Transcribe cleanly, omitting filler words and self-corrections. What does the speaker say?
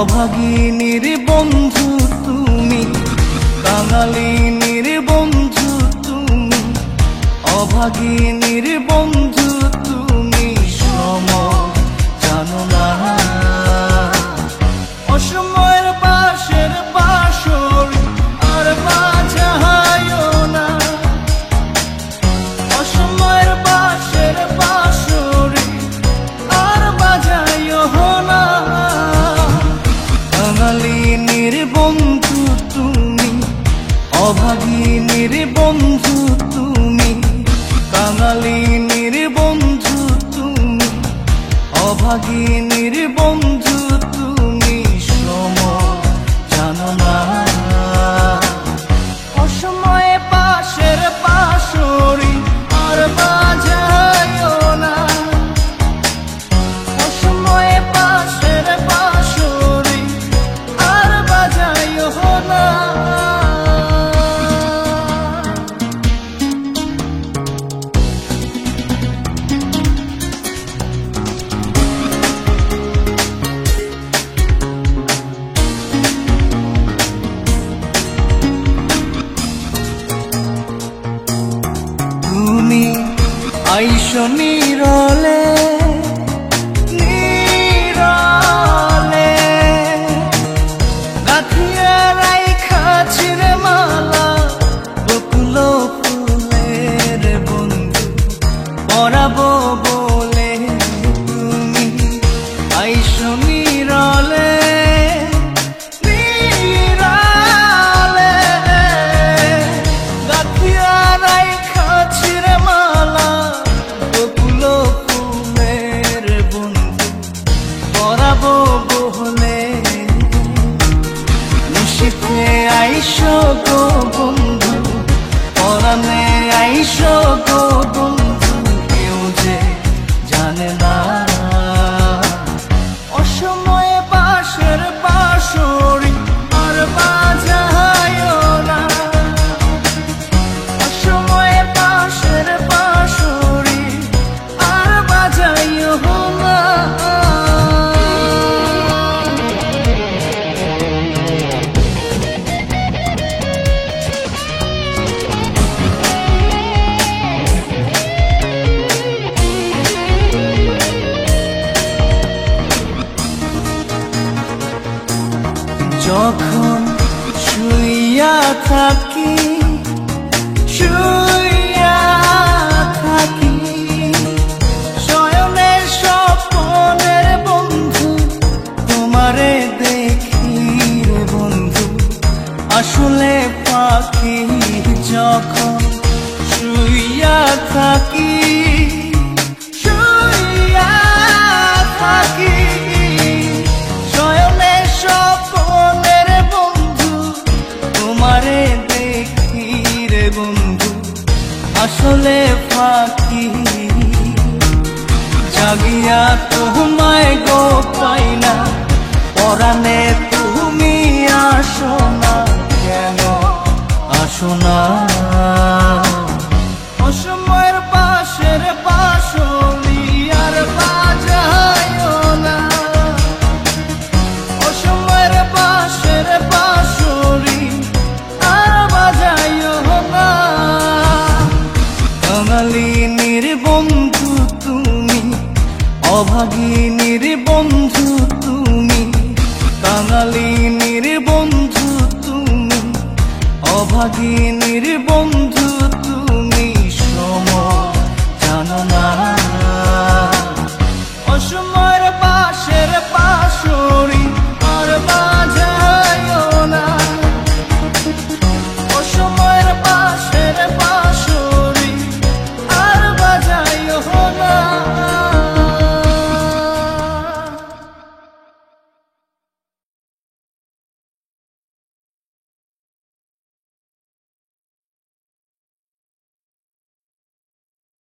অভাগিনীর বন্ধু তুমি, কাঙালিনীর বন্ধু তুমি, অভাগিনীর বন্ধু তুমি, সময় জানো না। অসময়ের পাশের বাঁশরি আর বাজায়ও না, অসময়ের পাশের বাঁশরি আর বাজায়ও না। কাঙালিনীর বন্ধু তুমি, অভাগিনীর বন্ধু তুমি, কাঙালিনীর বন্ধু তুমি, অভাগিনীর বন্ধু তুমি, সময় জানো না। অসময়ে পাশের বাঁশরি আর বাজায়ও না, অসময়ে পাশের বাঁশরি আর বাজায়ও না। তুমি আইসো নীরলে, নীরলে গাঁথিয়া রাইখাছি রে মালা, বকুল ফুলের বন্ধু পরাবো বলে। তুমি আইসো নীরলে, নীরলে গাঁথিয়া রাইখাছি রে মালা, বকুল ফুলের বন্ধু পরাবো বলে। নিশীথে আইসো গো বন্ধু, পরাণে আইসো গো বন্ধু, কেউ যে জানে না। অসময়ে পাশের বাঁশরি আর বাজায়ও না, অসময়ে পাশের বাঁশরি আর বাজায়ও না। যখন শুইয়া থাকি, শুইয়া থাকি, শয়নে স্বপ্নের বন্ধু তোমারে দেখি রে বন্ধু, আসলে পাখি। যখন শুইয়া থাকি, শুইয়া থাকি, শয়নে স্বপ্নের বন্ধু তোমারে দেখি রে বন্ধু, আসলে পাখি। জাগিয়া তোমায় গো পাই না, পরাণে তুমি আসো না, কেন আসো না। অসময়ের পাশের বাঁশরি আর বাজায়ও না, অসময়ের পাশের বাঁশরি আর বাজায়ও না। কাঙালিনীর বন্ধু তুমি, অভাগিনীর বন্ধু তুমি, কাঙালিনীর বন্ধু তুমি, অভাগিনীর বন্ধু